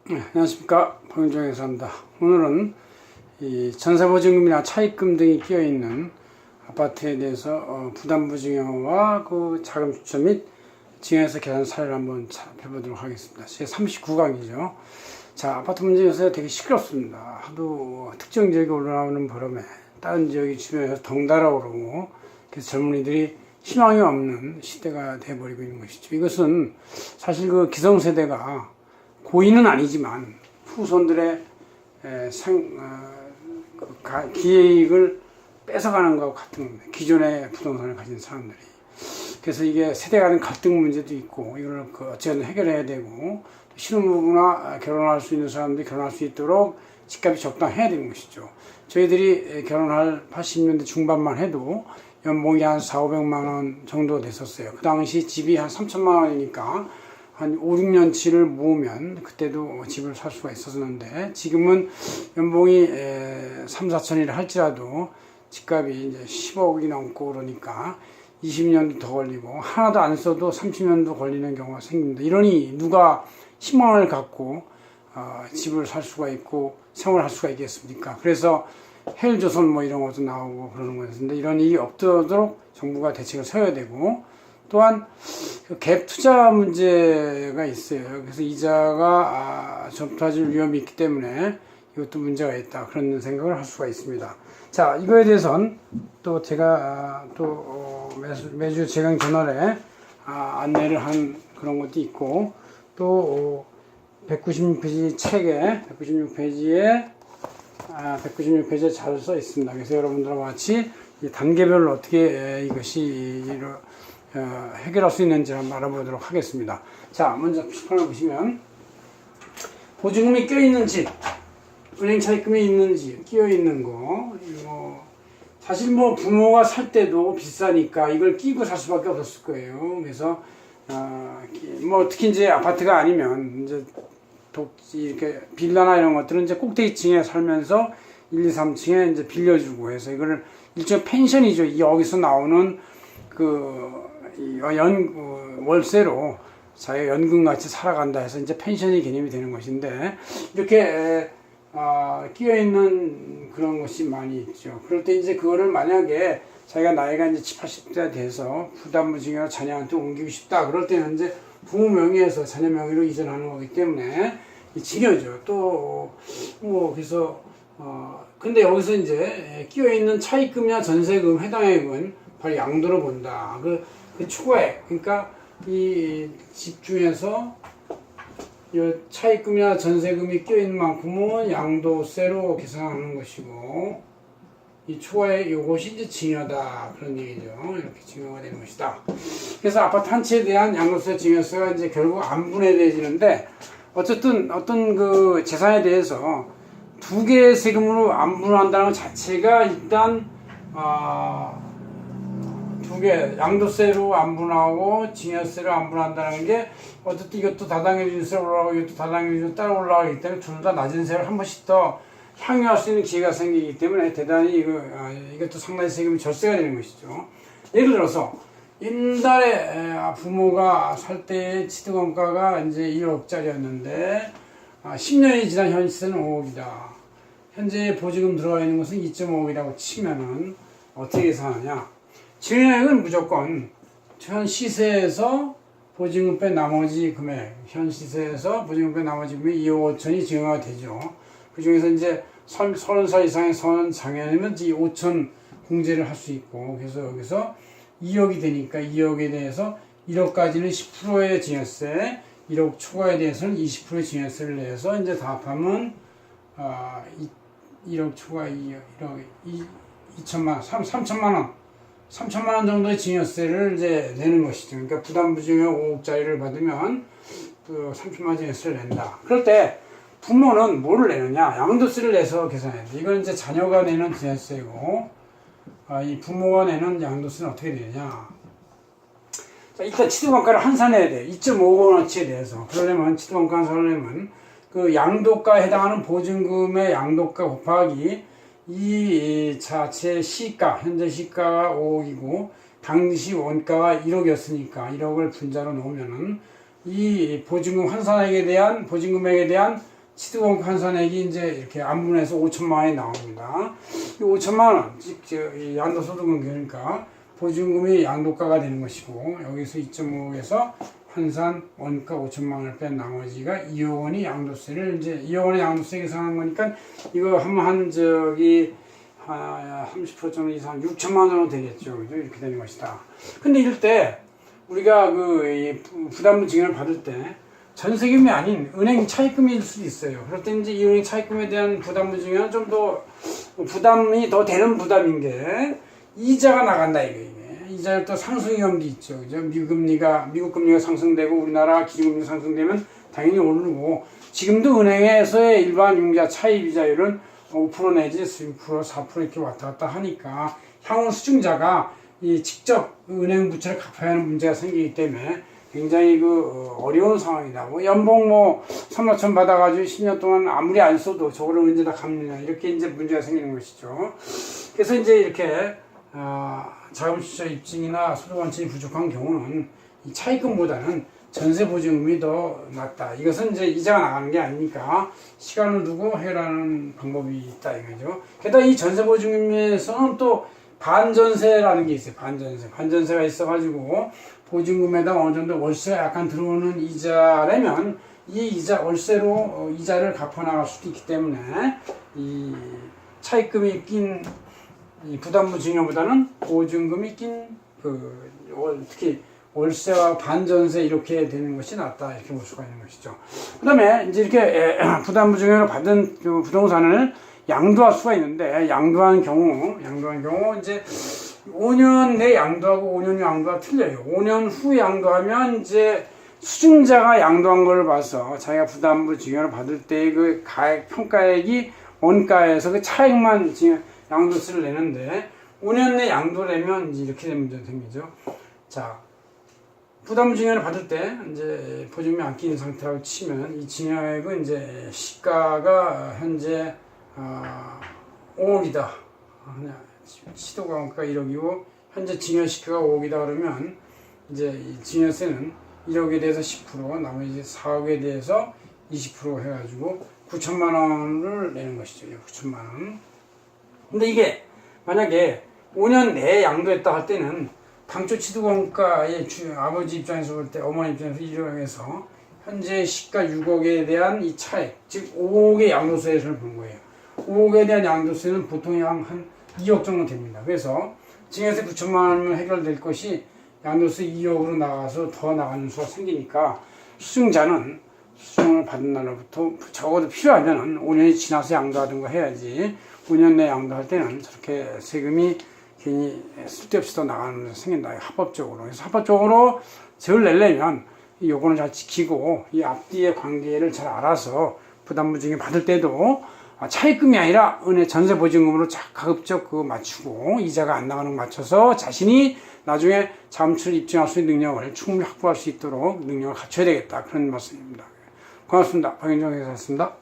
네, 안녕하십니까, 박윤정 회사입니다. 오늘은 이 전세보증금이나 차입금 등이 끼어있는 아파트에 대해서 부담부증여와 그 자금추첨 및 증여세 계산 사례를 한번 살펴보도록 하겠습니다. 제 39강이죠. 자, 아파트 문제 요새 되게 시끄럽습니다. 하도 특정 지역에 올라오는 바람에 다른 지역이 주변에서 덩달아 오르고, 그래서 젊은이들이 희망이 없는 시대가 돼버리고 있는 것이죠. 이것은 사실 그 기성세대가 고의는 아니지만 후손들의 기회이익을 뺏어가는 것과 같은 겁니다. 기존의 부동산을 가진 사람들이. 그래서 이게 세대 간의 갈등 문제도 있고, 이걸 어쨌든 해결해야 되고, 신혼부부나 결혼할 수 있는 사람들이 결혼할 수 있도록 집값이 적당해야 되는 것이죠. 저희들이 결혼할 80년대 중반만 해도 연봉이 한 400~500만 원 정도 됐었어요. 그 당시 집이 한 3천만 원이니까 한 5~6년치를 모으면 그때도 집을 살 수가 있었는데, 지금은 연봉이 3~4천이라 할지라도 집값이 이제 10억이 넘고 그러니까 20년도 더 걸리고, 하나도 안 써도 30년도 걸리는 경우가 생깁니다. 이러니 누가 희망을 갖고 집을 살 수가 있고 생활할 수가 있겠습니까? 그래서 헬조선 뭐 이런 것도 나오고 그러는 것인데, 이런 일이 없도록 정부가 대책을 세워야 되고, 또한 갭 투자 문제가 있어요. 그래서 이자가 접토해질 위험이 있기 때문에 이것도 문제가 있다, 그런 생각을 할 수가 있습니다. 자, 이거에 대해서는 또 제가 매주 재강 저널에 안내를 한 그런 것도 있고, 또 196페이지 책에 196페이지에 잘 써 있습니다. 그래서 여러분들과 같이 이 단계별로 어떻게 이것이 해결할 수 있는지 한번 알아보도록 하겠습니다. 자, 먼저 표지판을 보시면 보증금이 껴있는 집, 은행 차입금이 있는지 끼어있는 거, 사실 뭐 부모가 살 때도 비싸니까 이걸 끼고 살 수밖에 없었을 거예요. 그래서 뭐 특히 이제 아파트가 아니면 이제 이렇게 빌라나 이런 것들은 이제 꼭대기층에 살면서 1, 2, 3층에 이제 빌려주고 해서 이거를 일종의 펜션이죠. 여기서 나오는 월세로 자기가 연금같이 살아간다 해서 이제 펜션이 개념이 되는 것인데, 이렇게 끼어있는 그런 것이 많이 있죠. 그럴 때 이제 그거를 만약에 자기가 나이가 이제 70, 80대 돼서 부담부증여로 자녀한테 옮기고 싶다, 그럴 때는 이제 부모 명의에서 자녀 명의로 이전하는 거기 때문에 이 증여죠. 또 그래서 근데 여기서 이제 끼어있는 차입금이나 전세금 해당액은 바로 양도로 본다. 그 초과액, 그러니까 이 집 중에서 이 차입금이나 전세금이 껴있는 만큼은 양도세로 계산하는 것이고, 이 초과액 요것이 이제 증여다, 그런 얘기죠. 이렇게 증여가 되는 것이다. 그래서 아파트 한 채에 대한 양도세, 증여세가 이제 결국 안 분해되지는데, 어쨌든 어떤 그 재산에 대해서 두 개의 세금으로 안 분할한다는 것 자체가 일단 두 개, 양도세로 안 분하고 증여세로 안 분한다는 게, 어쨌든 이것도 다당계 중세로 올라가고 이것도 다당계 중세 따로 올라가기 때문에 둘 다 낮은 세를 한 번씩 더 향유할 수 있는 기회가 생기기 때문에 대단히 이것도 상당히 세금이 절세가 되는 것이죠. 예를 들어서 옛날에 부모가 살 때의 취득원가가 이제 1억짜리였는데 10년이 지난 현 시세는 5억이다. 현재 보증금 들어가 있는 것은 2.5억이라고 치면은 어떻게 계산하냐? 증여액은 무조건 현 시세에서 보증금 뺀 나머지 금액, 현 시세에서 보증금 뺀 나머지 금액 2억 5천이 증여가 되죠. 그 중에서 이제 30살 이상의 선 장애인이면 5천 공제를 할 수 있고, 그래서 여기서 2억이 되니까 2억에 대해서 1억까지는 10%의 증여세, 1억 초과에 대해서는 20%의 증여세를 내서 이제 다 합하면 1억 초과 2억 2천만 원, 3천만 원 정도의 증여세를 이제 내는 것이죠. 그러니까 부담부증여 5억짜리를 받으면 그 3천만 원 증여세를 낸다. 그럴 때 부모는 뭐를 내느냐? 양도세를 내서 계산해야 돼. 이건 이제 자녀가 내는 증여세고, 이 부모가 내는 양도세는 어떻게 되느냐? 자, 일단 취득원가를 환산해야 돼. 2.5억원어치에 대해서. 그러려면 취득원가 환산하려면 그 양도가에 해당하는 보증금의 양도가 곱하기 이 자체 시가, 현재 시가가 5억이고 당시 원가가 1억이었으니까 1억을 분자로 놓으면은 이 보증금 환산액에 대한 보증금액에 대한 취득원가 환산액이 이제 이렇게 안분해서 5천만 원이 나옵니다. 이 5천만 원, 즉, 양도소득은 그러니까 보증금이 양도가가 되는 것이고, 여기서 2.5에서 환산 원가 5천만 원을 뺀 나머지가 2억 원이 양도세를 이제 2억 원의 양도세 계산한 거니까 이거 하면 30% 정도 이상 6천만 원 정도 되겠죠. 그죠? 이렇게 되는 것이다. 근데 이럴 때 우리가 이 부담금 증여를 받을 때 전세금이 아닌 은행 차입금일 수도 있어요. 그럴 때 이제 이 은행 차입금에 대한 부담금 증여는 좀 더 부담이 더 되는 부담인 게 이자가 나간다 이게. 이자율 또 상승 위험도 있죠. 그죠? 미국 금리가 상승되고 우리나라 기준금리 상승되면 당연히 오르고, 지금도 은행에서의 일반 융자 차입 이자율은 5% 내지 6%, 4% 이렇게 왔다 갔다 하니까 향후 수증자가 이 직접 은행 부채를 갚아야 하는 문제가 생기기 때문에 굉장히 어려운 상황이다. 뭐 연봉 3, 4천 받아가지고 10년 동안 아무리 안 써도 저거를 언제 다 갚느냐, 이렇게 이제 문제가 생기는 것이죠. 그래서 이제 이렇게 자금출처 입증이나 소득원칙이 부족한 경우는 이 차입금보다는 전세보증금이 더 낫다. 이것은 이제 이자가 나가는 게 아니니까 시간을 두고 해결하는 방법이 있다 이거죠. 게다가 이 전세보증금에서는 또 반전세라는 게 있어요. 반전세가 있어가지고 보증금에다 어느 정도 월세가 약간 들어오는 이자라면 이 월세로 이자를 갚아 나갈 수도 있기 때문에 이 차입금이 낀 이 부담금 증여보다는 보증금이 낀 특히 월세와 반전세 이렇게 되는 것이 낫다, 이렇게 볼 수가 있는 것이죠. 그 다음에 이제 이렇게 부담금 증여를 받은 부동산을 양도할 수가 있는데, 양도한 경우 이제 5년 내 양도하고 5년 후 양도가 틀려요. 5년 후 양도하면 이제 수증자가 양도한 걸 봐서 자기가 부담금 증여를 받을 때 그 평가액이 원가에서 그 차액만 양도세를 내는데, 5년 내 양도되면 이제 이렇게 된 문제가 생기죠. 자, 부담금 증여를 받을 때 이제 보증금이 안 끼는 상태라고 치면 이 증여액은 이제 시가가 현재 5억이다. 시도가가 1억이고 현재 증여 시가가 5억이다 그러면 이제 이 증여세는 1억에 대해서 10%, 나머지 4억에 대해서 20% 해가지고 9천만 원을 내는 것이죠. 9천만 원. 근데 이게 만약에 5년 내에 양도했다 할 때는 당초 취득원가의 아버지 입장에서 볼 때, 어머니 입장에서 1억에서 현재 시가 6억에 대한 이 차액, 즉 5억의 양도세를 본 거예요. 5억에 대한 양도세는 보통 한 2억 정도 됩니다. 그래서 증여세 9천만 원이면 해결될 것이 양도세 2억으로 나가서 더 나가는 수가 생기니까 수증자는 수증을 받은 날로부터 적어도 필요하면 5년이 지나서 양도하든가 해야지, 5년 내 양도할 때는 저렇게 세금이 괜히 쓸데없이 더 나가는 데 생긴다. 합법적으로. 그래서 합법적으로 세를 내려면 이 요건을 잘 지키고 이 앞뒤의 관계를 잘 알아서 부담금 증여 받을 때도 차입금이 아니라 전세보증금으로 가급적 맞추고 이자가 안 나가는 거 맞춰서 자신이 나중에 자금출을 입증할 수 있는 능력을 충분히 확보할 수 있도록 능력을 갖춰야 되겠다. 그런 말씀입니다. 고맙습니다. 박윤정 회사였습니다.